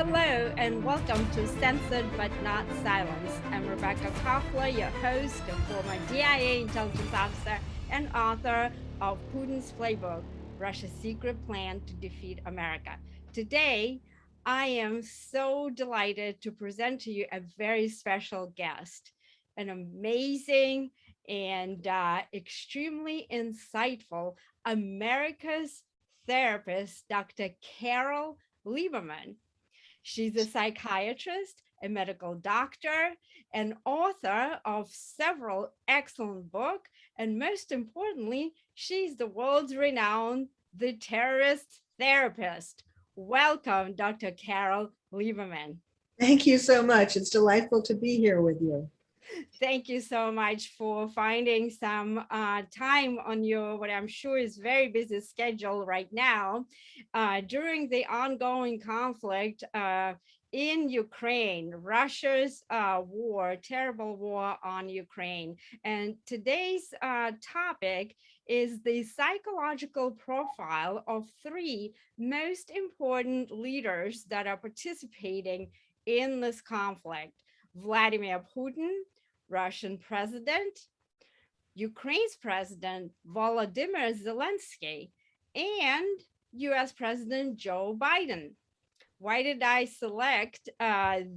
Hello and welcome to Censored But Not Silenced. I'm Rebecca Koffler, your host, a former DIA intelligence officer and author of Putin's Playbook, Russia's Secret Plan to Defeat America. Today, I am so delighted to present to you a very special guest, an amazing and extremely insightful America's therapist, Dr. Carole Lieberman. She's a psychiatrist, a medical doctor, and author of several excellent books. And most importantly, she's the world's renowned the terrorist therapist. Welcome, Dr. Carole Lieberman. Thank you so much. It's delightful to be here with you. Thank you so much for finding some time on your, what I'm sure is very busy schedule right now during the ongoing conflict in Ukraine, Russia's war, terrible war on Ukraine. And today's topic is the psychological profile of three most important leaders that are participating in this conflict: Vladimir Putin, Russian President, Ukraine's President Volodymyr Zelensky, and US President Joe Biden. Why did I select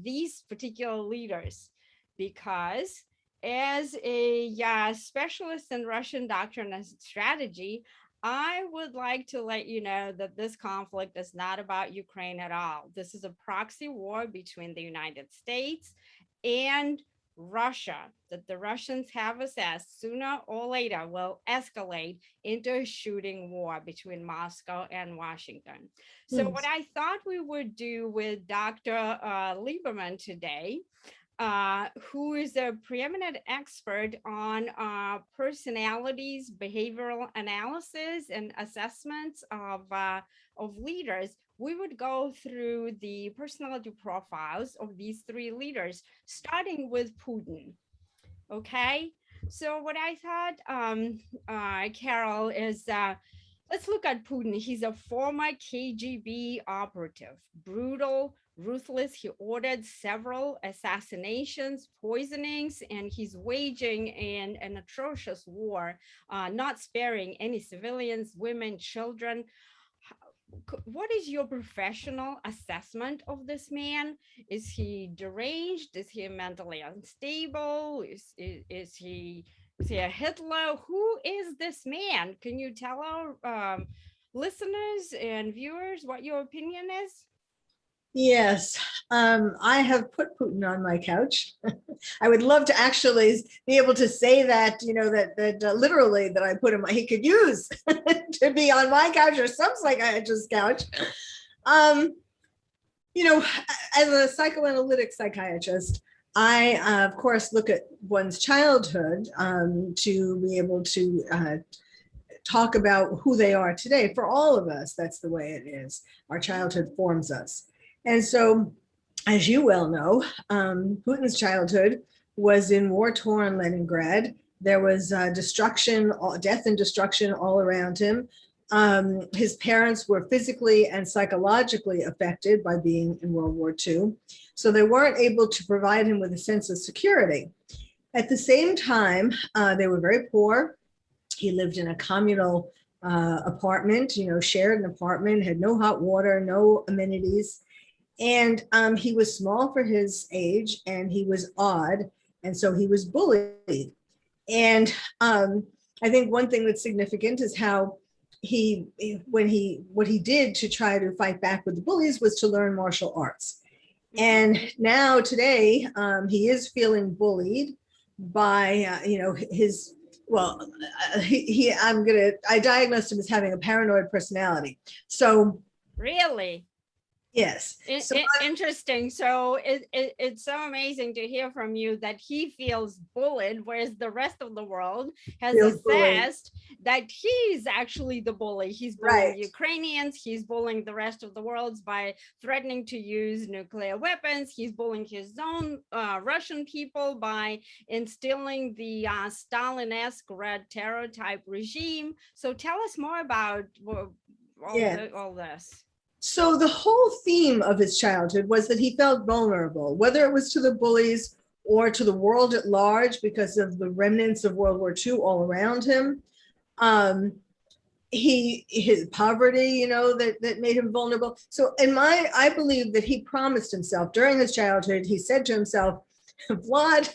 these particular leaders? Because as a specialist in Russian doctrine and strategy, I would like to let you know that this conflict is not about Ukraine at all. This is a proxy war between the United States and Russia that the Russians have assessed sooner or later will escalate into a shooting war between Moscow and Washington. So what I thought we would do with Dr. Lieberman today, who is a preeminent expert on personalities, behavioral analysis, and assessments of leaders, we would go through the personality profiles of these three leaders, starting with Putin. Okay, so what I thought, Carole, is let's look at Putin. He's a former KGB operative, brutal, ruthless. He ordered several assassinations, poisonings, and he's waging an atrocious war, not sparing any civilians, women, children. What is your professional assessment of this man? Is he deranged? Is he mentally unstable? Is he a Hitler? Who is this man? Can you tell our listeners and viewers what your opinion is? Yes, I have put Putin on my couch. I would love to actually be able to say that, that literally that I put him, he could use to be on my couch or some psychiatrist's couch. As a psychoanalytic psychiatrist, I, of course, look at one's childhood to be able to talk about who they are today. For all of us, that's the way it is. Our childhood forms us. And so, as you well know, Putin's childhood was in war-torn Leningrad. There was destruction, death and destruction all around him. His parents were physically and psychologically affected by being in World War II. So they weren't able to provide him with a sense of security. At the same time, they were very poor. He lived in a communal apartment, shared an apartment, had no hot water, no amenities. And he was small for his age, and he was odd, and so he was bullied. And I think one thing that's significant is how what he did to try to fight back with the bullies was to learn martial arts. And now today, he is feeling bullied by I diagnosed him as having a paranoid personality. So really. Yes. Interesting. So it's so amazing to hear from you that he feels bullied, whereas the rest of the world has assessed that he's actually the bully. He's bullying Ukrainians. He's bullying the rest of the world by threatening to use nuclear weapons. He's bullying his own Russian people by instilling the Stalin-esque red terror type regime. So tell us more about all this. So the whole theme of his childhood was that he felt vulnerable, whether it was to the bullies or to the world at large because of the remnants of World War II all around him. Um, his poverty, that made him vulnerable. So I believe that he promised himself during his childhood, he said to himself, Vlad,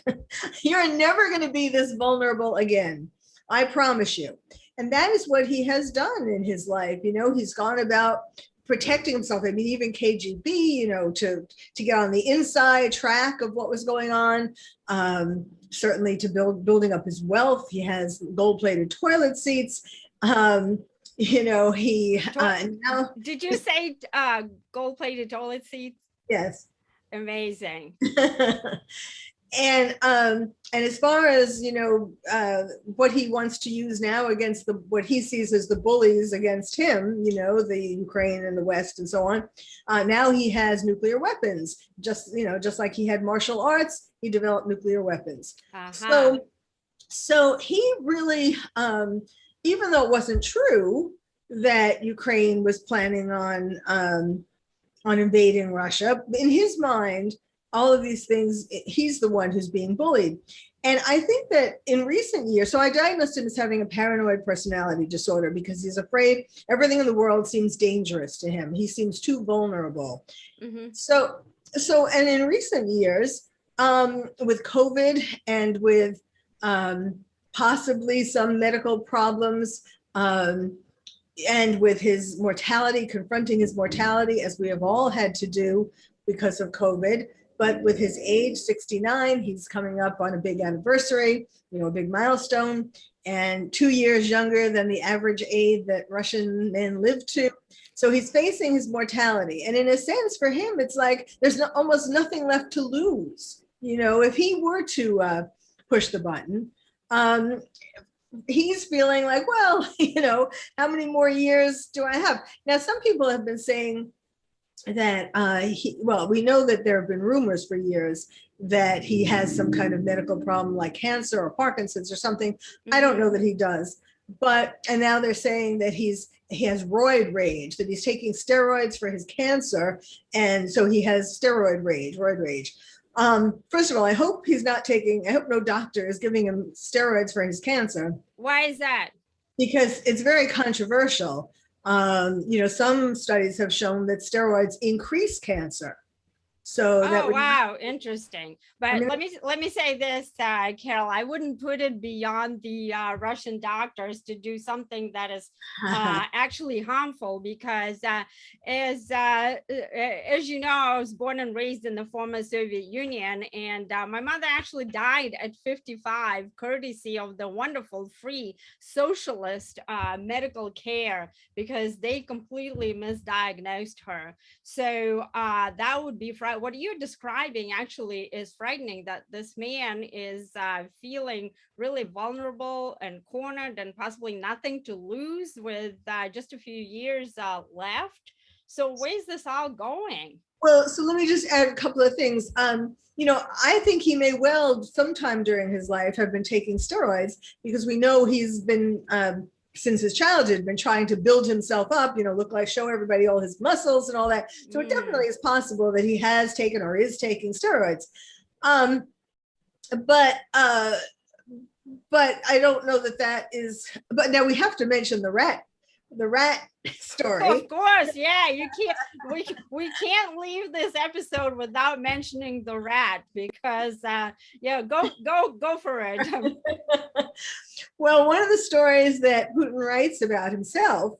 you're never going to be this vulnerable again. I promise you. And that is what he has done in his life. He's gone about protecting himself. I mean, even KGB, to get on the inside track of what was going on. Certainly to building up his wealth. He has gold-plated toilet seats. He now. Did you say gold-plated toilet seats? Yes. Amazing. And as far as what he wants to use now against what he sees as the bullies against him, the Ukraine and the West and so on, now he has nuclear weapons. Just like he had martial arts, he developed nuclear weapons. So he really, even though it wasn't true that Ukraine was planning on invading Russia, in his mind, all of these things, he's the one who's being bullied. And I think that in recent years, so I diagnosed him as having a paranoid personality disorder because he's afraid everything in the world seems dangerous to him. He seems too vulnerable. Mm-hmm. So, and in recent years, with COVID and with possibly some medical problems, and with his mortality, confronting his mortality, as we have all had to do because of COVID, but with his age, 69, he's coming up on a big anniversary, a big milestone, and 2 years younger than the average age that Russian men live to. So he's facing his mortality. And in a sense, for him, it's like there's almost nothing left to lose. If he were to push the button, he's feeling like, well, how many more years do I have? Now, some people have been saying that we know that there have been rumors for years that he has some kind of medical problem like cancer or Parkinson's or something. Mm-hmm. I don't know that he does, and now they're saying that he has roid rage, that he's taking steroids for his cancer, and so he has roid rage. First of all, I hope no doctor is giving him steroids for his cancer. Why is that? Because it's very controversial. Some studies have shown that steroids increase cancer. So wow, interesting. But let me say this, Carol, I wouldn't put it beyond the Russian doctors to do something that is actually harmful, because as you know, I was born and raised in the former Soviet Union, and my mother actually died at 55, courtesy of the wonderful free socialist medical care, because they completely misdiagnosed her. So that would be what you're describing actually is frightening, that this man is feeling really vulnerable and cornered and possibly nothing to lose with just a few years left. So where's this all going? Well, so let me just add a couple of things. I think he may well sometime during his life have been taking steroids, because we know he's been since his childhood been trying to build himself up, show everybody all his muscles and all that. So it definitely is possible that he has taken or is taking steroids. But I don't know that is, but now we have to mention the rat story. Of course, yeah, you can't, we can't leave this episode without mentioning the rat, because go for it. Well, one of the stories that Putin writes about himself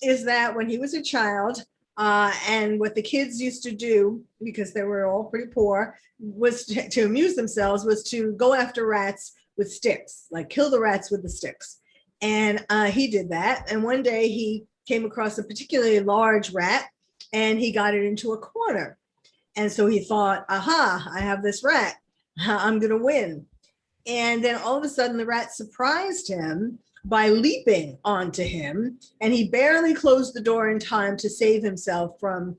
is that when he was a child, and what the kids used to do, because they were all pretty poor, was to amuse themselves, was to go after rats with sticks, like kill the rats with the sticks. And he did that. And one day he came across a particularly large rat, and he got it into a corner. And so he thought, aha, I have this rat. I'm going to win. And then all of a sudden the rat surprised him by leaping onto him, and he barely closed the door in time to save himself from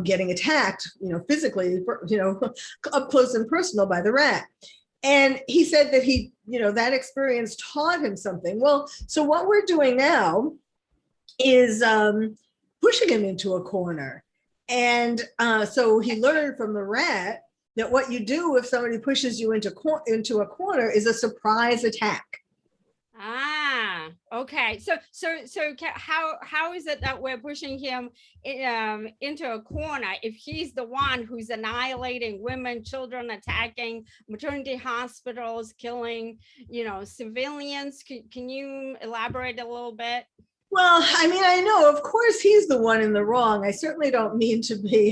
getting attacked, physically, up close and personal by the rat. And he said that that experience taught him something. Well, so what we're doing now is pushing him into a corner. And so he learned from the rat that what you do if somebody pushes you into a corner is a surprise attack. Ah, okay. So how is it that we're pushing him into a corner if he's the one who's annihilating women, children, attacking maternity hospitals, killing, civilians? Can you elaborate a little bit? Well, I mean, I know, of course, he's the one in the wrong. I certainly don't mean to be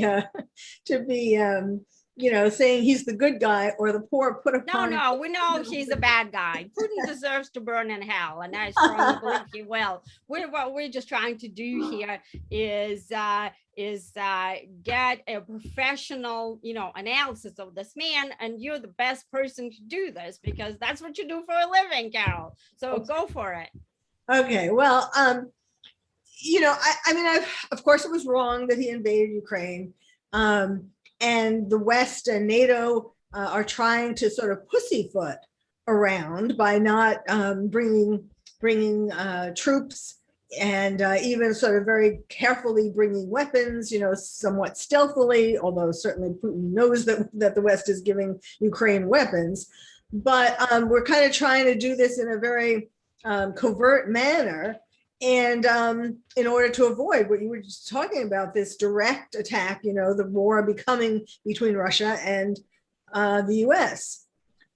saying he's the good guy or the poor put upon. No, we know he's a bad guy. Putin deserves to burn in hell, and I strongly believe he will. What we're just trying to do here is get a professional, analysis of this man, and you're the best person to do this because that's what you do for a living, Carole. So go for it. Okay, well, I mean, of course, it was wrong that he invaded Ukraine. And the West and NATO are trying to sort of pussyfoot around by not bringing troops and even sort of very carefully bringing weapons, somewhat stealthily, although certainly Putin knows that the West is giving Ukraine weapons. But we're kind of trying to do this in a very covert manner. And in order to avoid what you were just talking about, this direct attack, the war becoming between Russia and the US.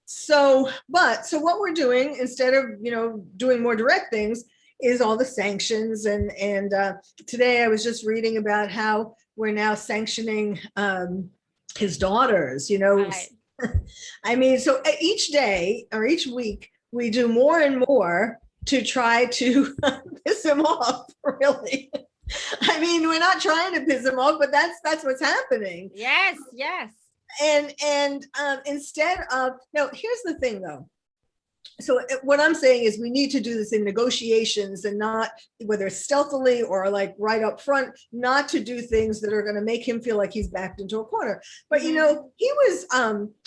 So what we're doing instead of, doing more direct things is all the sanctions. And today I was just reading about how we're now sanctioning his daughters, Right. I mean, so each day or each week, we do more and more to try to piss him off, really. I mean, we're not trying to piss him off, but that's what's happening. Yes. And instead of, now here's the thing though. So what I'm saying is we need to do this in negotiations and not, whether stealthily or like right up front, not to do things that are going to make him feel like he's backed into a corner. But, he was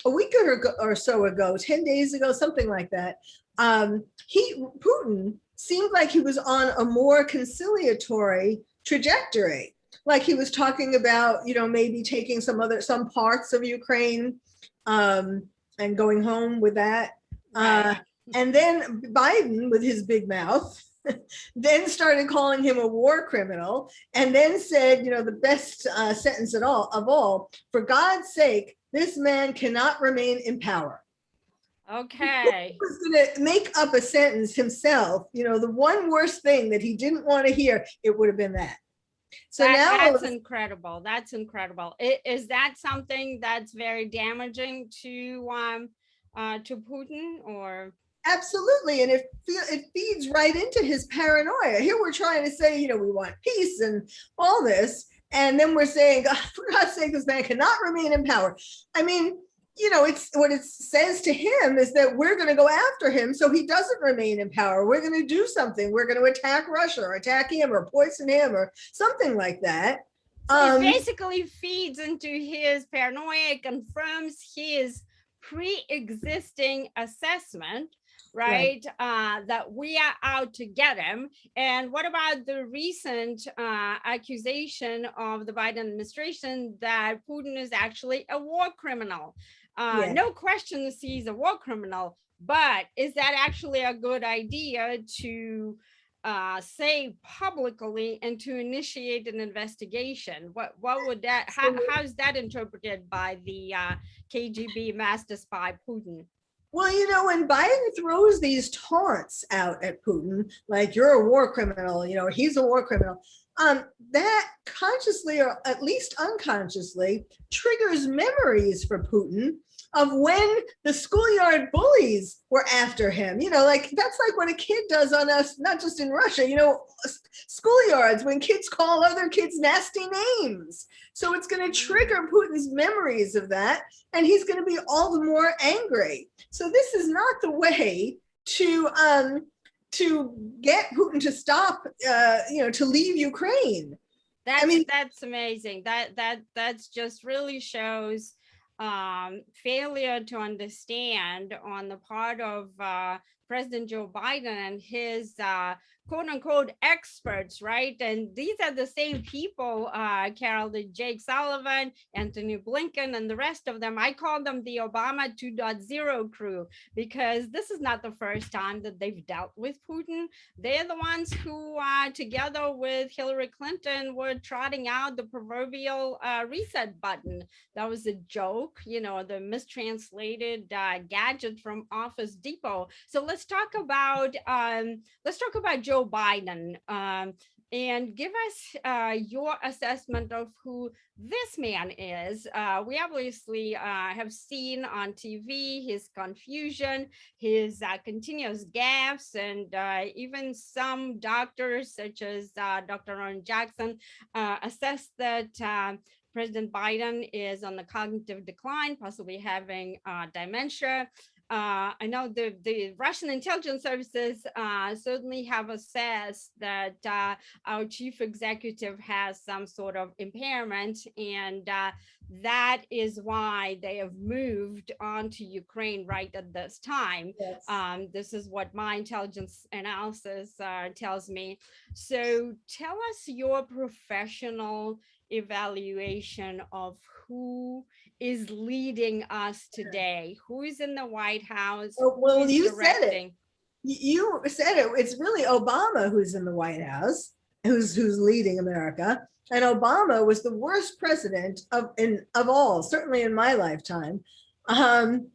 a week or so ago, 10 days ago, something like that. Putin seemed like he was on a more conciliatory trajectory. Like he was talking about, maybe taking some parts of Ukraine and going home with that. Right. And then Biden, with his big mouth, then started calling him a war criminal, and then said, the best sentence of all, for God's sake, this man cannot remain in power. Okay. He was going to make up a sentence himself. The one worst thing that he didn't want to hear, it would have been that. So that's incredible. That's incredible. Is that something that's very damaging to Putin, or? Absolutely, and it feeds right into his paranoia. Here we're trying to say, we want peace and all this, and then we're saying, God, for God's sake, this man cannot remain in power. I mean, it's what it says to him is that we're going to go after him so he doesn't remain in power. We're going to do something. We're going to attack Russia or attack him or poison him or something like that. So it basically feeds into his paranoia. It confirms his pre-existing assessment, right? That we are out to get him. And what about the recent accusation of the Biden administration that Putin is actually a war criminal? No question he's a war criminal, but is that actually a good idea to say publicly and to initiate an investigation? What would that, how is that interpreted by the KGB master spy Putin? Well, when Biden throws these taunts out at Putin, like you're a war criminal, he's a war criminal, that consciously or at least unconsciously triggers memories for Putin of when the schoolyard bullies were after him. That's like what a kid does on us, not just in Russia, schoolyards, when kids call other kids nasty names. So it's going to trigger Putin's memories of that, and he's going to be all the more angry. So this is not the way to get Putin to stop, to leave Ukraine. That's amazing. That's just really shows failure to understand on the part of President Joe Biden and his quote unquote experts, right? And these are the same people, Carol, the Jake Sullivan, Anthony Blinken, and the rest of them. I call them the Obama 2.0 crew, because this is not the first time that they've dealt with Putin. They're the ones who, together with Hillary Clinton, were trotting out the proverbial reset button. That was a joke, you know, the mistranslated gadget from Office Depot. So let's talk about Joe Biden, and give us your assessment of who this man is. We obviously have seen on TV his confusion, his continuous gaffes, and even some doctors, such as Dr. Ron Jackson, assess that President Biden is on the cognitive decline, possibly having dementia. I know the Russian intelligence services certainly have assessed that our chief executive has some sort of impairment, and that is why they have moved on to Ukraine right at this time. Yes. This is what my intelligence analysis tells me. So tell us your professional evaluation of who is leading us today, who is in the White House. Well, you said it. You said it. It's really Obama who's in the White House, who's leading America. And Obama was the worst president of all, certainly in my lifetime. And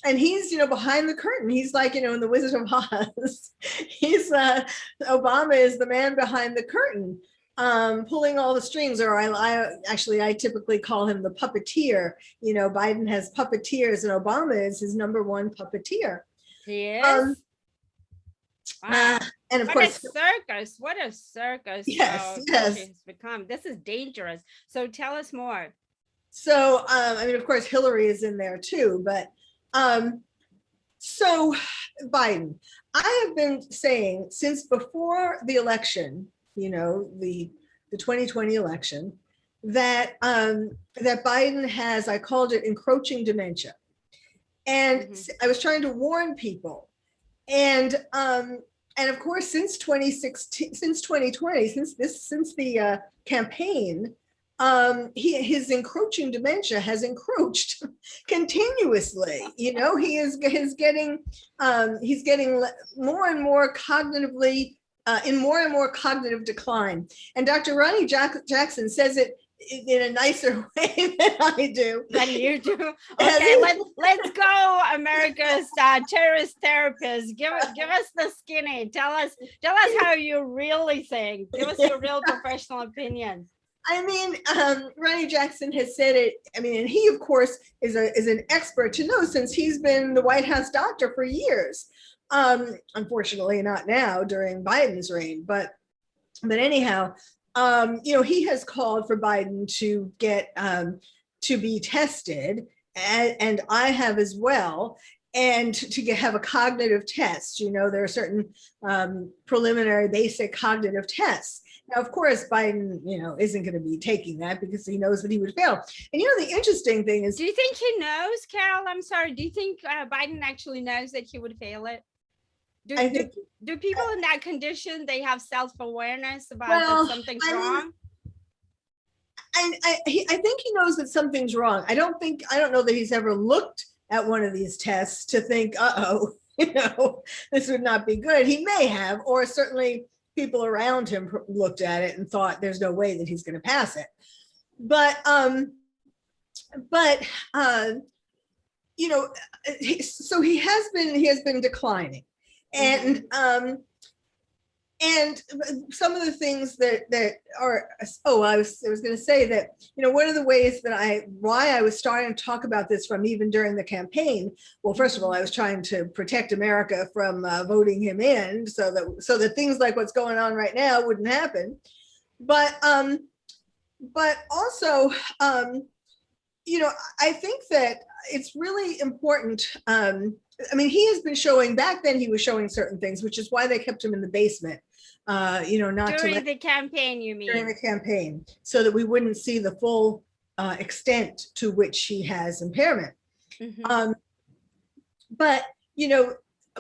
he's, behind the curtain. He's like, in the Wizard of Oz. Obama is the man behind the curtain, pulling all the strings, or I typically call him the puppeteer. Biden has puppeteers, and Obama is his number one puppeteer. He is. Wow. And of course, what a circus. Yes. It's become. This is dangerous. So tell us more. So, of course, Hillary is in there too, but so Biden, I have been saying since before the election, the 2020 election, that Biden has, I called it encroaching dementia. And I was trying to warn people. And of course, since 2016, since 2020, since the campaign, his encroaching dementia has encroached continuously. He's getting more and more cognitively in more and more cognitive decline. And Dr. Ronnie Jackson says it in a nicer way than I do. Than you do. Okay, let's go, America's terrorist therapist. Give us the skinny. Tell us how you really think. Give us your real professional opinion. Ronnie Jackson has said it. And he, of course, is an expert to know, since he's been the White House doctor for years. Unfortunately, not now during Biden's reign, but anyhow, he has called for Biden to get to be tested, and I have as well, and to have a cognitive test. There are certain preliminary basic cognitive tests. Now, of course, Biden, isn't going to be taking that because he knows that he would fail. And the interesting thing is, do you think he knows, Carol? I'm sorry. Do you think Biden actually knows that he would fail it? Do people in that condition, they have self-awareness about that something's wrong? I think he knows that something's wrong. I don't know that he's ever looked at one of these tests to think, this would not be good. He may have, or certainly people around him looked at it and thought there's no way that he's going to pass it. But so he has been declining. And some of the things that are, I was going to say that, one of the ways that why I was starting to talk about this from even during the campaign, well, first of all, I was trying to protect America from voting him in so that things like what's going on right now wouldn't happen. But also, I think that it's really important. He has been showing, back then he was showing certain things, which is why they kept him in the basement, not during the campaign, you mean? During the campaign, so that we wouldn't see the full extent to which he has impairment. But,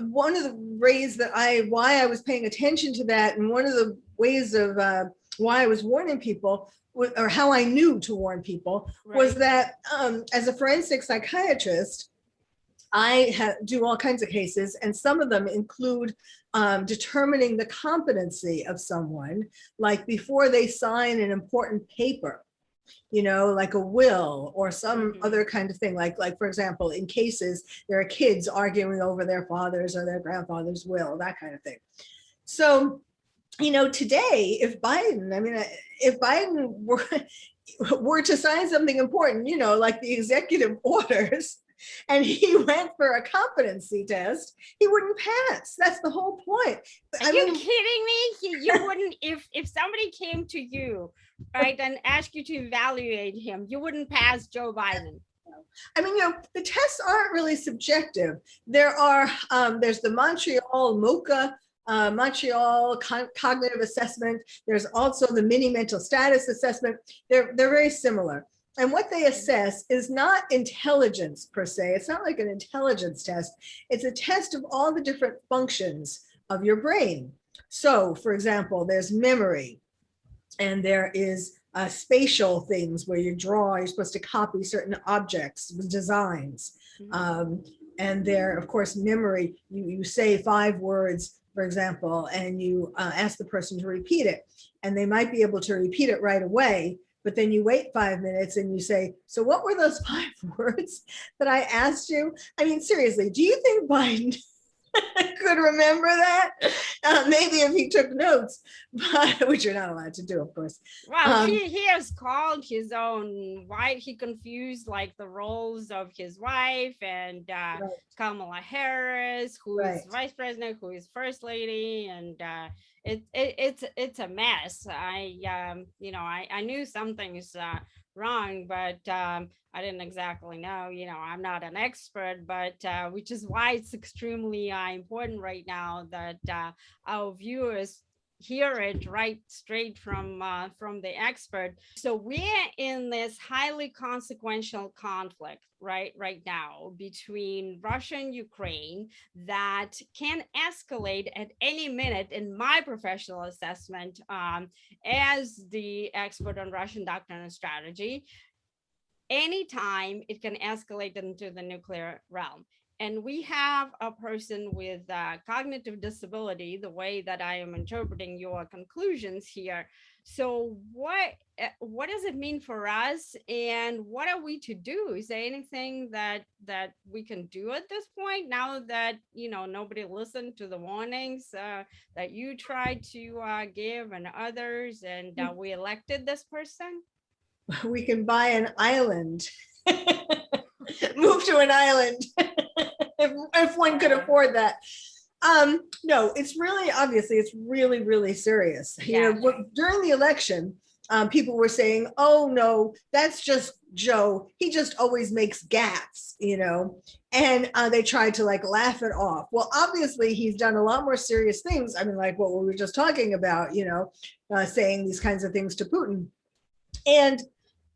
one of the ways that why I was paying attention to that, and one of the ways of why I was warning people, or how I knew to warn people, was that as a forensic psychiatrist, I do all kinds of cases, and some of them include determining the competency of someone, like before they sign an important paper, like a will or some other kind of thing. Like for example, in cases, there are kids arguing over their father's or their grandfather's will, that kind of thing. So, today, if Biden were to sign something important, like the executive orders, and he went for a competency test, he wouldn't pass. That's the whole point. Are you kidding me? You wouldn't, if somebody came to you, right, and asked you to evaluate him, you wouldn't pass Joe Biden. The tests aren't really subjective. There's the Montreal cognitive assessment. There's also the mini mental status assessment. They're very similar. And what they assess is not intelligence per se. It's not like an intelligence test. It's a test of all the different functions of your brain. So, for example, there's memory, and there is spatial things where you're supposed to copy certain objects, designs. And there, of course, memory, you say 5 words, for example, and you ask the person to repeat it. And they might be able to repeat it right away, but then you wait 5 minutes and you say, so what were those 5 words that I asked you? Seriously, do you think Biden could remember that? Maybe if he took notes, but which you're not allowed to do, of course. Well, he has called his own wife. He confused like the roles of his wife and Kamala Harris, who is vice president, who is first lady, and it's a mess. I knew something's wrong, but I didn't exactly know. I'm not an expert, but which is why it's extremely important right now that our viewers hear it right straight from the expert. So we're in this highly consequential conflict right now between Russia and Ukraine that can escalate at any minute, in my professional assessment, as the expert on Russian doctrine and strategy. Anytime it can escalate into the nuclear realm. And we have a person with cognitive disability, the way that I am interpreting your conclusions here. So what does it mean for us, and what are we to do? Is there anything that we can do at this point, now that nobody listened to the warnings that you tried to give, and others, and we elected this person? We can buy an island, move to an island, if one could afford that. No, it's really, obviously, it's really, really serious. During the election, people were saying, oh no, that's just Joe. He just always makes gaffes, and they tried to laugh it off. Well, obviously he's done a lot more serious things. Like what we were just talking about, saying these kinds of things to Putin. And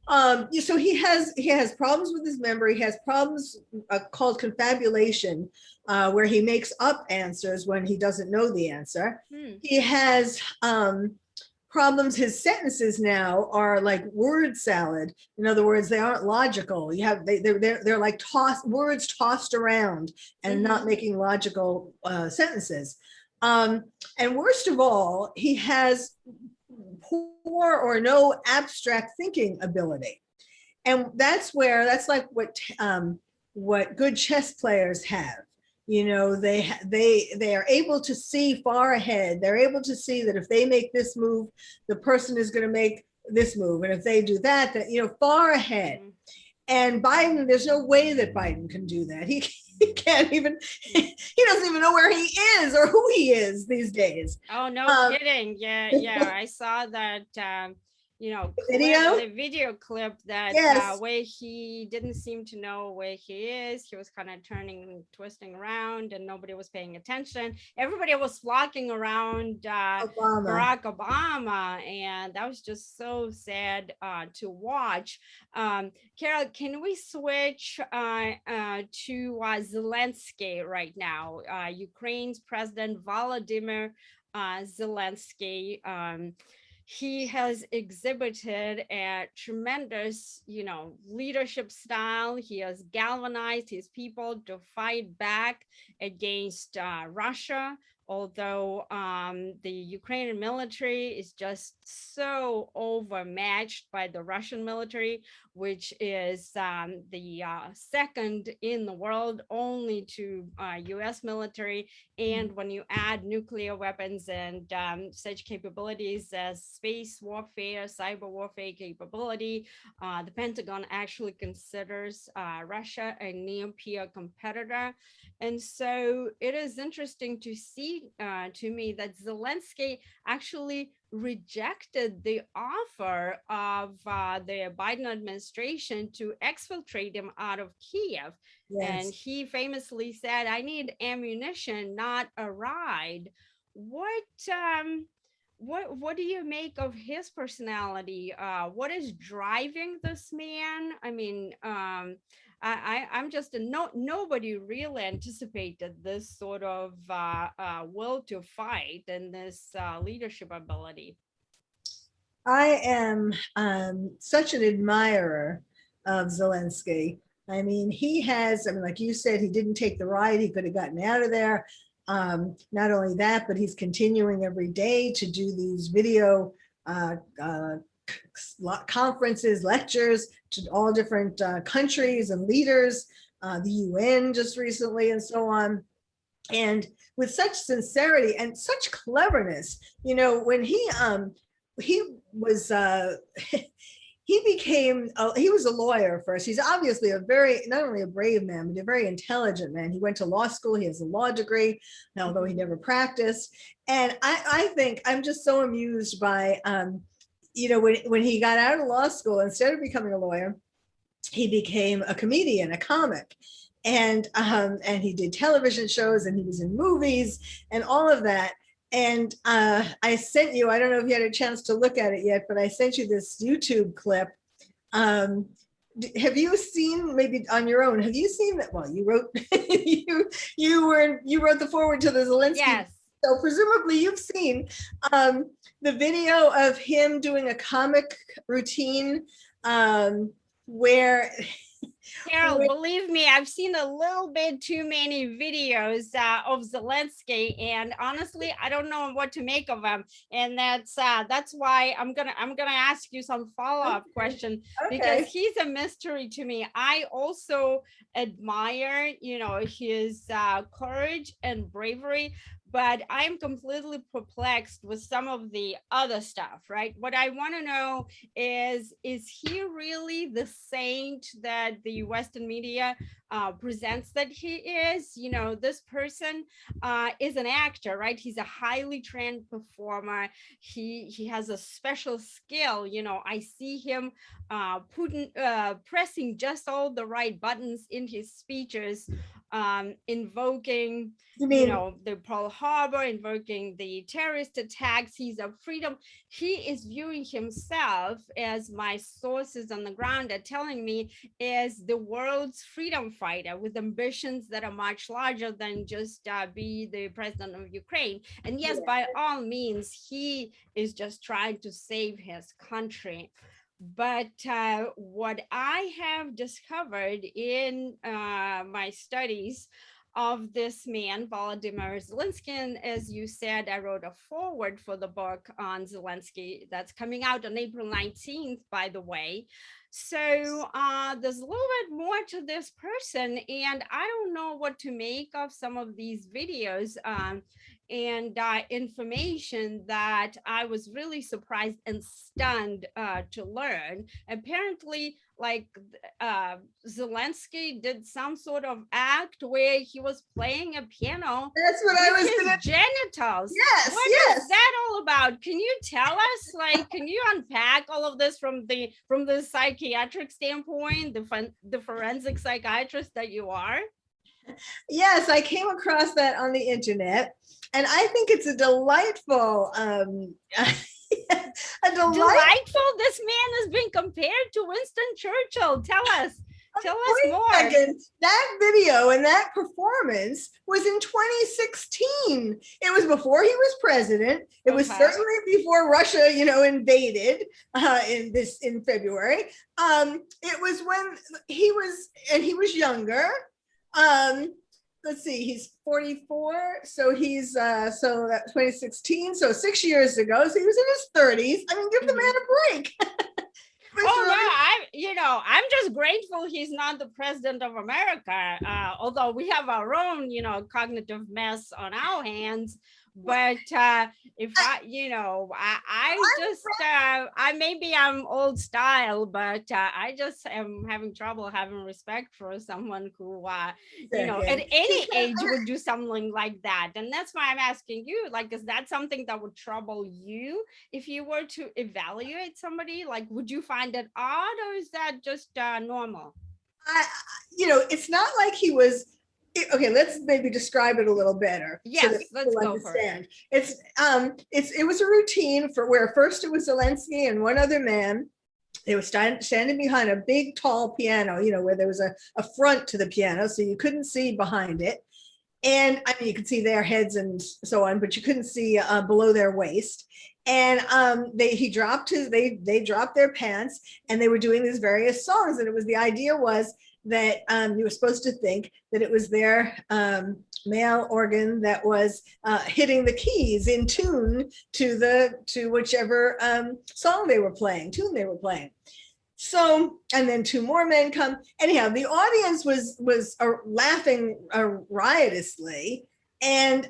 so he has problems with his memory. He has problems called confabulation, where he makes up answers when he doesn't know the answer. He has problems. His sentences now are like word salad. In other words, they aren't logical. They're like words tossed around and not making logical sentences. And worst of all, he has poor or no abstract thinking ability. And that's like what good chess players have. They are able to see far ahead. They're able to see that if they make this move, the person is going to make this move. And if they do that, far ahead. And Biden, there's no way that Biden can do that. He can't even, he doesn't even know where he is or who he is these days. Oh, no kidding. Yeah. I saw that Video? the video clip that Yes. where he didn't seem to know where he is. He was kind of turning, twisting around, and nobody was paying attention. Everybody was flocking around Obama. Barack Obama, and that was just so sad to watch. Carol, can we switch to Zelensky right now? Ukraine's President Volodymyr Zelensky. He has exhibited a tremendous, leadership style. He has galvanized his people to fight back against Russia. Although the Ukrainian military is just so overmatched by the Russian military, which is the second in the world, only to US military. And when you add nuclear weapons and such capabilities as space warfare, cyber warfare capability, the Pentagon actually considers Russia a near peer competitor. And so it is interesting to see to me that Zelensky actually rejected the offer of the Biden administration to exfiltrate him out of Kiev. And Yes. he famously said, "I need ammunition, not a ride." What what do you make of his personality? What is driving this man? I mean, I'm just a nobody really anticipated this sort of will to fight and this leadership ability. I am such an admirer of Zelensky. I mean, like you said, he didn't take the ride. He could have gotten out of there. Not only that, but he's continuing every day to do these video conferences, lectures to all different countries and leaders, the UN just recently, and so on. And with such sincerity and such cleverness, when he was he was a lawyer first. He's obviously not only a brave man, but a very intelligent man. He went to law school. He has a law degree, although he never practiced. And I think I'm just so amused by, when he got out of law school, instead of becoming a lawyer, he became a comedian, a comic. And he did television shows, and he was in movies and all of that. And I sent you, I don't know if you had a chance to look at it yet, but I sent you this YouTube clip. Have you seen, maybe on your own, have you seen that? Well, you wrote, you wrote the forward to the Zelensky. Yes. So presumably you've seen the video of him doing a comic routine where Carol, believe me, I've seen a little bit too many videos of Zelensky, and honestly, I don't know what to make of them. And that's why I'm gonna ask you some follow-up question, because he's a mystery to me. I also admire, his courage and bravery, but I'm completely perplexed with some of the other stuff, right? What I want to know is he really the saint that the Western media presents that he is? This person is an actor, right? He's a highly trained performer. He has a special skill. I see him pressing just all the right buttons in his speeches, invoking the Pearl Harbor, invoking the terrorist attacks. He's a freedom. He is viewing himself, as my sources on the ground are telling me, is the world's freedom fighter with ambitions that are much larger than just be the president of Ukraine. And yes, by all means, he is just trying to save his country. But what I have discovered in my studies of this man, Volodymyr Zelensky, and as you said, I wrote a foreword for the book on Zelensky that's coming out on April 19th, by the way. So there's a little bit more to this person, and I don't know what to make of some of these videos and information that I was really surprised and stunned to learn. Apparently, like uh, Zelensky did some sort of act where he was playing a piano That's what I with was his gonna. genitals. Yes, What yes. is that all about? Can you tell us? Like, can you unpack all of this from the psychiatric standpoint, the forensic psychiatrist that you are? Yes, I came across that on the internet, and I think it's a delightful, a Delightful. This man has been compared to Winston Churchill. Tell us Wait more. a second. That video and that performance was in 2016. It was before he was president. It was Okay. certainly before Russia, invaded in February. It was when he was younger. Let's see, he's 44, so he's so that's 2016, so 6 years ago. So he was in his 30s. I mean, give the man a break. Oh no, I'm just grateful he's not the president of America. Although we have our own, cognitive mess on our hands. But if I maybe I'm old style, but I just am having trouble having respect for someone who, at any age would do something like that. And that's why I'm asking you, like, is that something that would trouble you if you were to evaluate somebody? Like, would you find it odd, or is that just normal? It's not like he was. Okay, let's maybe describe it a little better. Yes, let's go for it. It was a routine for where first it was Zelensky and one other man. They were standing behind a big, tall piano, where there was a front to the piano, so you couldn't see behind it. And I mean, you could see their heads and so on, but you couldn't see below their waist. And they dropped their pants, and they were doing these various songs. And the idea was that you were supposed to think that it was their male organ that was hitting the keys in tune to whichever tune they were playing. So, and then two more men come. Anyhow, the audience was laughing riotously, and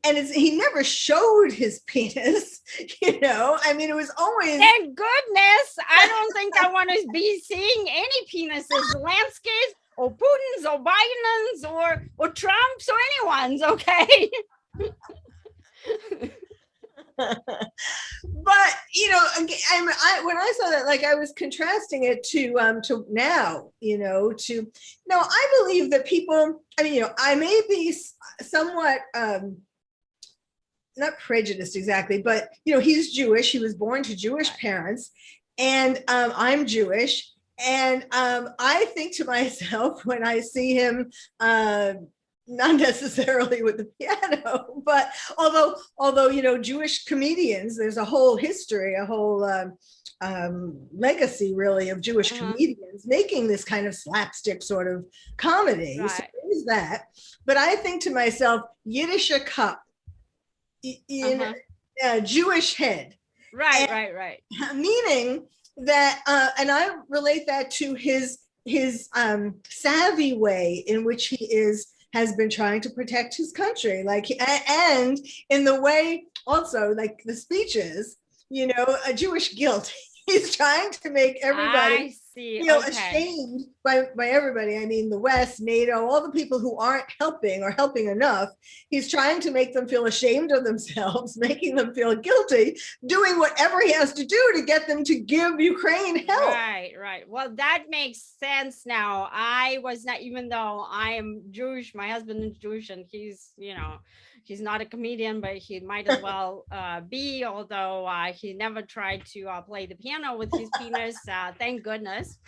he never showed his penis. I mean, it was always. Thank goodness. I don't think I want to be seeing any penises, Zelensky's or Putin's or Biden's or Trump's or anyone's. Okay. But when I saw that, like, I was contrasting it to now, I believe that people. I mean, I may be somewhat not prejudiced exactly, but he's Jewish. He was born to Jewish parents, and I'm Jewish, and I think to myself when I see him. Not necessarily with the piano, but although Jewish comedians, there's a whole history, a whole legacy really of Jewish comedians making this kind of slapstick sort of comedy. Right. So there's that. But I think to myself, Yiddish cup in a Jewish head. Right. Meaning that, and I relate that to his savvy way in which he has been trying to protect his country, and in the way also, like the speeches, a Jewish guilt. He's trying to make everybody feel ashamed by everybody. I mean, the West, NATO, all the people who aren't helping or helping enough. He's trying to make them feel ashamed of themselves, making them feel guilty, doing whatever he has to do to get them to give Ukraine help. Right. Well, that makes sense now. I was not, even though I am Jewish, my husband is Jewish, and he's, he's not a comedian, but he might as well be, although he never tried to play the piano with his penis, thank goodness.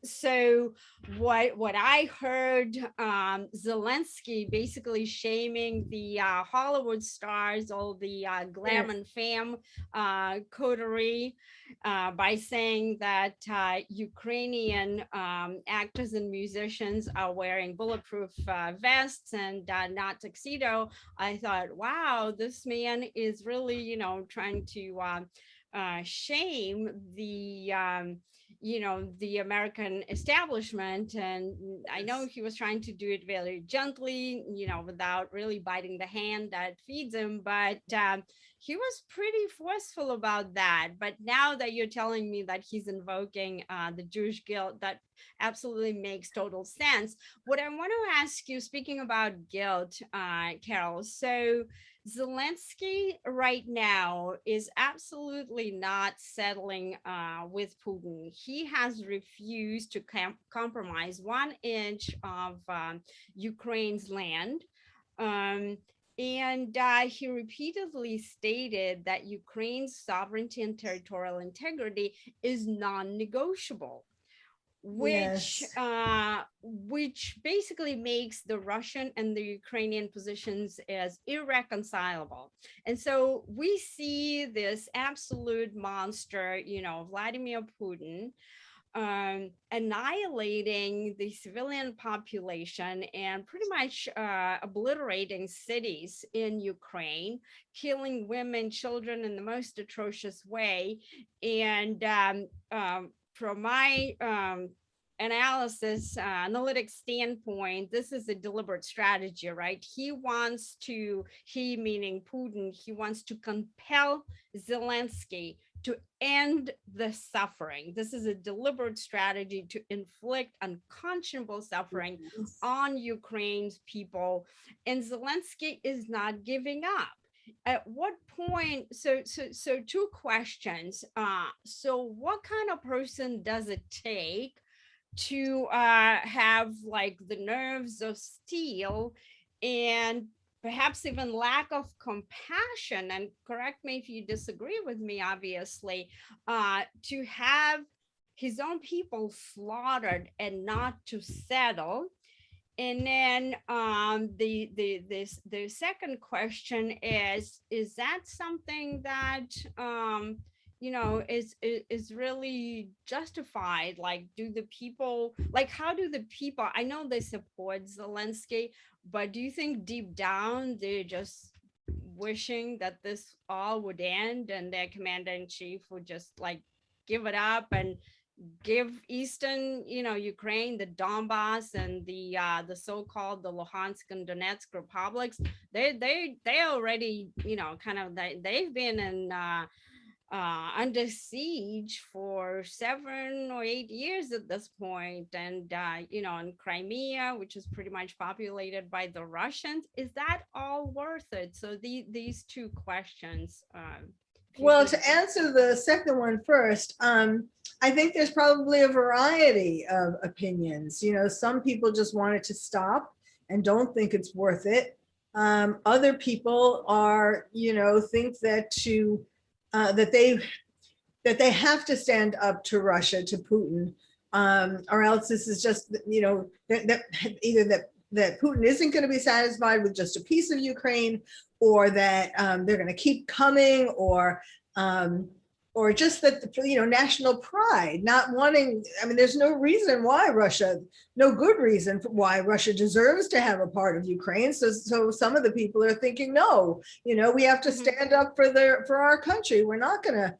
So what I heard, Zelensky basically shaming the Hollywood stars, all the glam and fame coterie, by saying that Ukrainian actors and musicians are wearing bulletproof vests and not tuxedo. I thought, wow, this man is really, trying to shame the the American establishment. And I know Yes. he was trying to do it very gently, without really biting the hand that feeds him. But he was pretty forceful about that. But now that you're telling me that he's invoking the Jewish guilt, that absolutely makes total sense. What I want to ask you, speaking about guilt, Carole, so Zelensky right now is absolutely not settling with Putin. He has refused to compromise 1 inch of Ukraine's land. Um, and he repeatedly stated that Ukraine's sovereignty and territorial integrity is non-negotiable, Yes. which basically makes the Russian and the Ukrainian positions as irreconcilable. And so we see this absolute monster, Vladimir Putin, annihilating the civilian population and pretty much obliterating cities in Ukraine, killing women, children in the most atrocious way. And from my analytic standpoint, this is a deliberate strategy, right? He meaning Putin, he wants to compel Zelensky to end the suffering. This is a deliberate strategy to inflict unconscionable suffering Yes. on Ukraine's people. And Zelensky is not giving up. At what point? So two questions. So what kind of person does it take to have like the nerves of steel and perhaps even lack of compassion, and correct me if you disagree with me, obviously, to have his own people slaughtered and not to settle? And then the second question is that something that is really justified? Like, do the people, like, how do the people, I know they support Zelensky, but do you think deep down they're just wishing that this all would end and their commander in chief would just like give it up and give eastern, Ukraine, the Donbass and the so-called the Luhansk and Donetsk republics? They already, kind of, they've been in under siege for 7 or 8 years at this point. And in Crimea, which is pretty much populated by the Russians, is that all worth it? So these two questions. Well, to answer the second one first, I think there's probably a variety of opinions. Some people just want it to stop and don't think it's worth it. Other people are, think that that they have to stand up to Russia, to Putin, or else this is just, that Putin isn't going to be satisfied with just a piece of Ukraine, or that they're going to keep coming, or just that, national pride, not wanting. I mean, there's no reason why no good reason why Russia deserves to have a part of Ukraine. So some of the people are thinking, no, we have to stand up for our country. We're not going to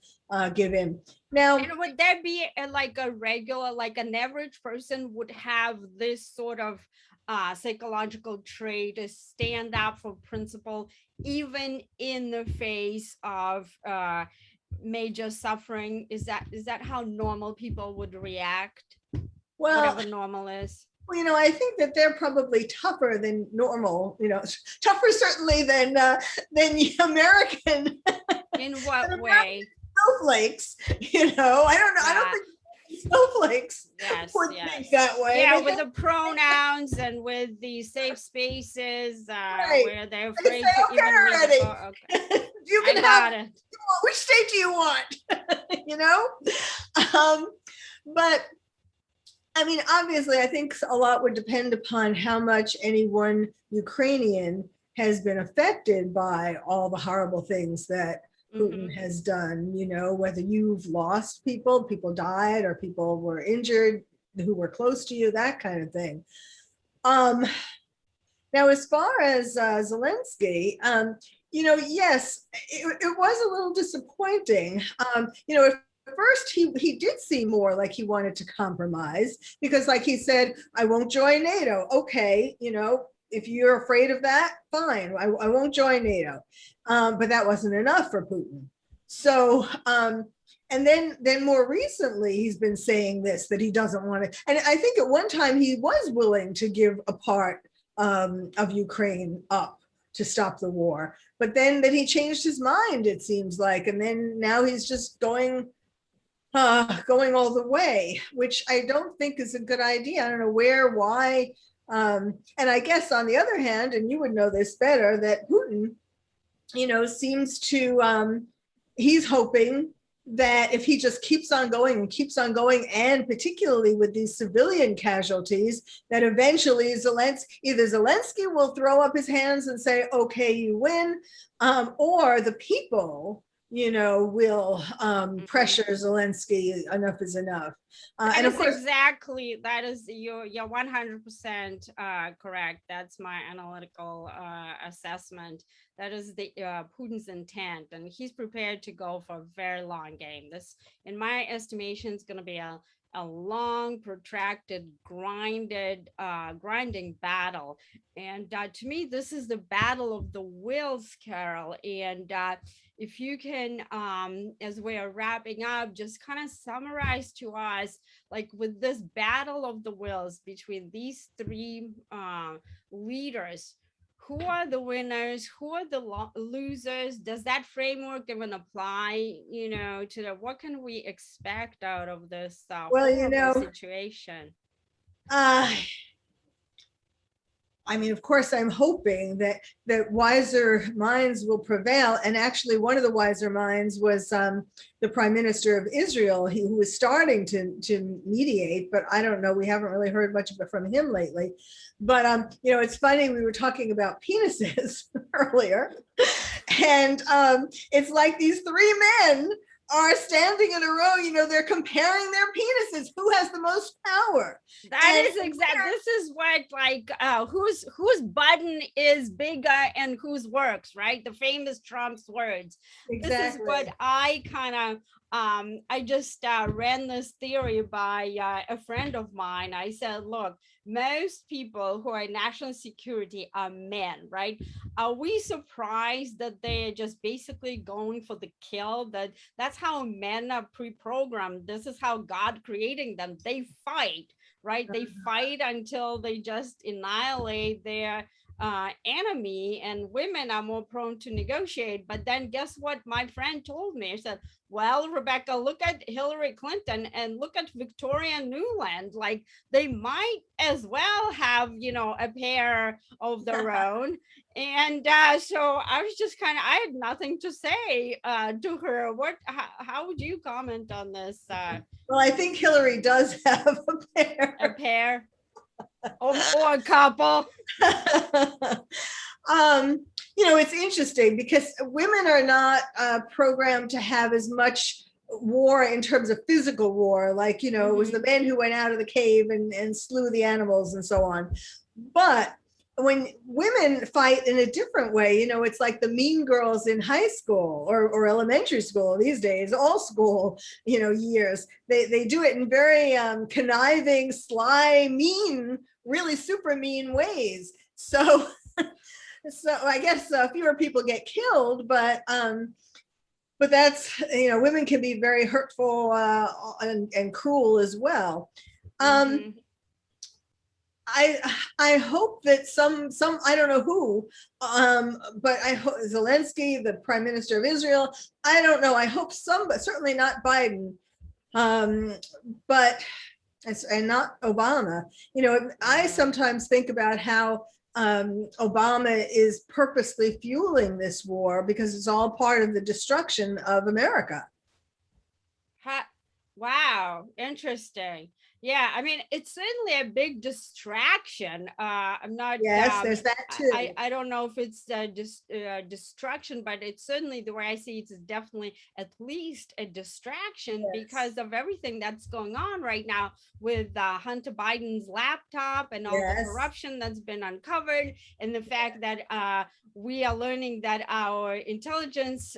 give in. Now, and would there be like an average person would have this sort of psychological trait to stand up for principle, even in the face of major suffering? Is that how normal people would react? Well, whatever normal is. Well, I think that they're probably tougher than normal, tougher certainly than American. In what way? Snowflakes, I don't know. I don't think snowflakes would think that way. Yeah, with the pronouns and with the safe spaces, right, where they're afraid to even read the book. Okay. You can have it. Which state do you want? But I mean, obviously, I think a lot would depend upon how much any one Ukrainian has been affected by all the horrible things that Putin has done, whether you've lost people died, or people were injured who were close to you, that kind of thing. Now, as far as Zelensky, yes, it was a little disappointing. At first he did seem more like he wanted to compromise, because like he said, I won't join NATO. Okay, if you're afraid of that, fine, I won't join NATO. But that wasn't enough for Putin. So, and then more recently, he's been saying that he doesn't want to. And I think at one time he was willing to give a part of Ukraine up to stop the war. But then he changed his mind, it seems like. And then now he's just going all the way, which I don't think is a good idea. I don't know why. And I guess on the other hand, and you would know this better, that Putin, seems to, he's hoping that if he just keeps on going, and particularly with these civilian casualties, that eventually either Zelensky will throw up his hands and say, okay, you win, or the people, will pressure Zelensky, enough is enough. And of course, that is, you're 100% correct. That's my analytical assessment. That is the Putin's intent, and he's prepared to go for a very long game. This, in my estimation, is going to be a long, protracted, grinding battle. And to me, this is the battle of the wills, Carole. And if you can, as we are wrapping up, just kind of summarize to us, like with this battle of the wills between these three leaders, who are the winners, who are the losers? Does that framework even apply, to what can we expect out of this situation? I mean, of course, I'm hoping that wiser minds will prevail. And actually, one of the wiser minds was the Prime Minister of Israel, who was starting to mediate, but I don't know. We haven't really heard much from him lately. But, it's funny, we were talking about penises earlier. And it's like these three men are standing in a row, they're comparing their penises. Who has the most power? That is exactly, this is what, like, whose button is bigger and whose works, right? The famous Trump's words. Exactly. This is what I kind of, I just ran this theory by a friend of mine. I said, look, most people who are in national security are men, right? Are we surprised that they're just basically going for the kill? That's how men are pre-programmed. This is how God creating them. They fight, right? They fight until they just annihilate their enemy, and women are more prone to negotiate. But then guess what my friend told me? He said, well, Rebecca, look at Hillary Clinton and look at Victoria Nuland. Like, they might as well have, a pair of their own. And so I was just I had nothing to say to her. How would you comment on this? Well, I think Hillary does have a pair. A pair? or a couple. It's interesting because women are not programmed to have as much war in terms of physical war. Like, it was the men who went out of the cave and slew the animals and so on. But when women fight in a different way, it's like the mean girls in high school or elementary school these days, all school, years. They do it in very conniving, sly, mean, really super mean ways. So I guess fewer people get killed, but that's, women can be very hurtful and cruel as well. I hope that some I don't know who, but I hope Zelensky, the Prime Minister of Israel, I don't know. I hope but certainly not Biden, but and not Obama. I sometimes think about how Obama is purposely fueling this war because it's all part of the destruction of America. Wow, interesting. Yeah, I mean, it's certainly a big distraction. I'm not. Yes, there's that too. I don't know if it's distraction, but it's certainly, the way I see it, is definitely at least a distraction because of everything that's going on right now with Hunter Biden's laptop and all the corruption that's been uncovered, and the fact that we are learning that our intelligence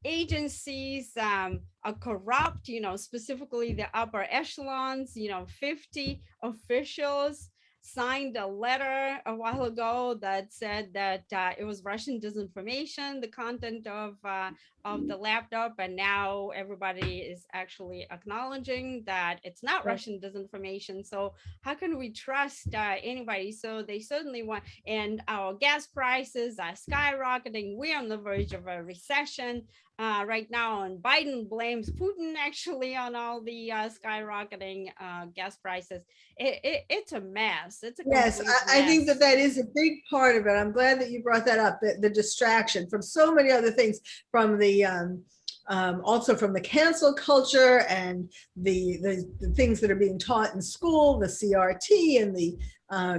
agencies are corrupt, specifically the upper echelons, 50 officials signed a letter a while ago that said that it was Russian disinformation, the content of the laptop, and now everybody is actually acknowledging that it's not Right. Russian disinformation. So how can we trust anybody? So they certainly want, and our gas prices are skyrocketing. We're on the verge of a recession right now, and Biden blames Putin actually on all the skyrocketing gas prices. It's a mess. It's a Yes, complete I think that mess. that is a big part of it. I'm glad that you brought that up, the distraction from so many other things, from the also from the cancel culture and the things that are being taught in school, the CRT and the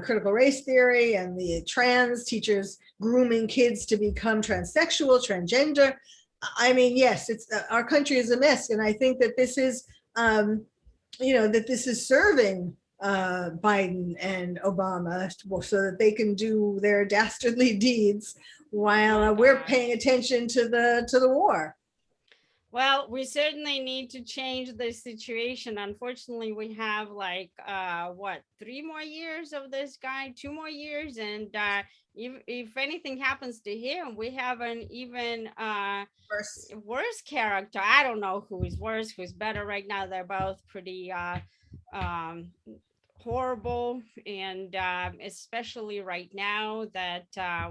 critical race theory and the trans teachers grooming kids to become transsexual, transgender. I mean, yes, it's our country is a mess, and I think that this is, that this is serving Biden and Obama so that they can do their dastardly deeds while Oh we're gosh. paying attention to the war. Well, we certainly need to change the situation. Unfortunately, we have like what, 3 more years of this guy, 2 more years, and if anything happens to him, we have an even First, worse character. I don't know who is worse, who's better right now. They're both pretty um horrible, and especially right now that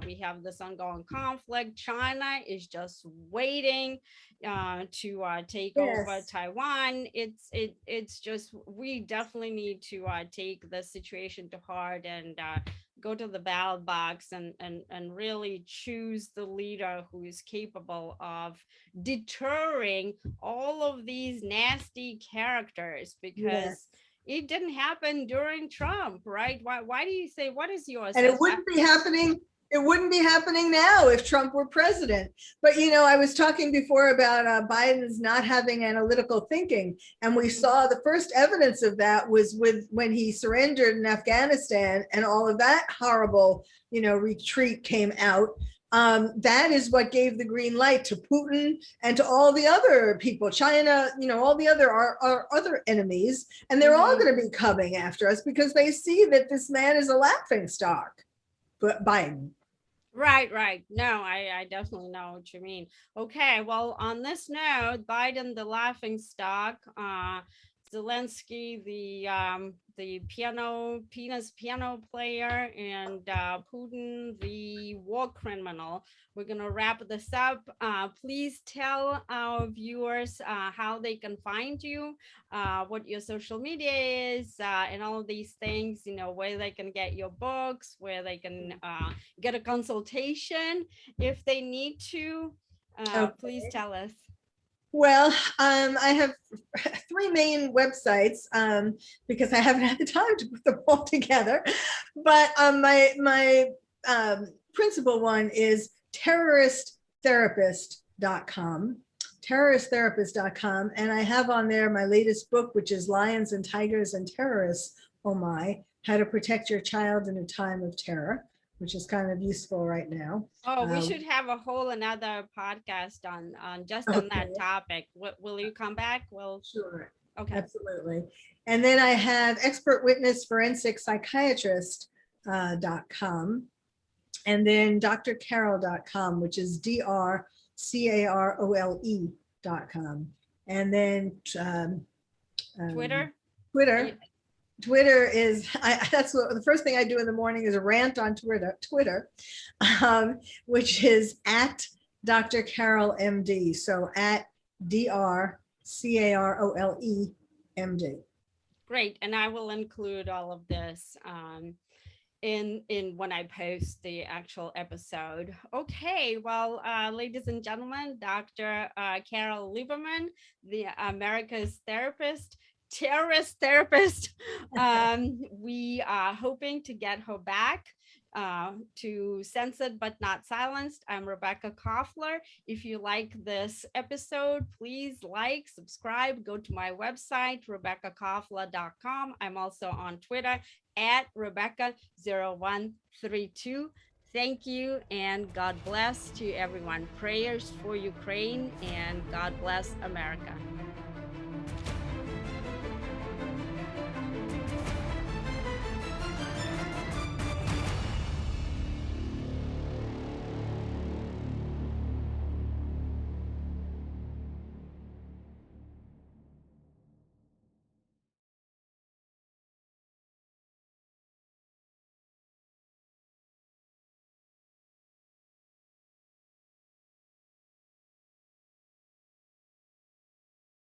we have this ongoing conflict. China is just waiting to take over yes, Taiwan. It's just, we definitely need to take the situation to heart and go to the ballot box and really choose the leader who is capable of deterring all of these nasty characters, yes. because it didn't happen during Trump, right? Why do you say, what is your And it assessment? wouldn't be happening. It wouldn't be happening now if Trump were president. But I was talking before about Biden's not having analytical thinking, and we saw the first evidence of that was with when he surrendered in Afghanistan, and all of that horrible, retreat came out. That is what gave the green light to Putin and to all the other people, China, all the other our other enemies, and they're all Mm-hmm. going to be coming after us because they see that this man is a laughing stock. But Biden. Right, right. No, I definitely know what you mean. Okay, well, on this note, Biden, the laughing stock, Zelensky, the penis piano player, and Putin, the war criminal. We're gonna wrap this up. Please tell our viewers how they can find you, what your social media is, and all of these things. Where they can get your books, where they can get a consultation if they need to. Please Okay. tell us. Well, I have three main websites because I haven't had the time to put them all together. But my principal one is terroristtherapist.com, terroristtherapist.com, and I have on there my latest book, which is Lions and Tigers and Terrorists. Oh my! How to Protect Your Child in a Time of Terror, which is kind of useful right now. Oh, we Uh, should have a whole another podcast on just on that okay. topic. Will you come back? Well, Sure, okay. absolutely. And then I have expert witness forensic psychiatrist .com, and then drcarole.com, which is drcarole.com. And then Twitter. Twitter. Twitter is that's what the first thing I do in the morning is a rant on Twitter, which is at Dr. Carole MD. So at DrCarolemD. Great, and I will include all of this in when I post the actual episode. Okay, well, ladies and gentlemen, Dr. Carole Lieberman, the America's terrorist therapist. We are hoping to get her back to Censored But Not Silenced. I'm Rebecca Koffler. If you like this episode, please like, subscribe, go to my website, RebeccaKoffler.com. I'm also on Twitter at Rebecca0132. Thank you, and God bless to everyone. Prayers for Ukraine, and God bless America.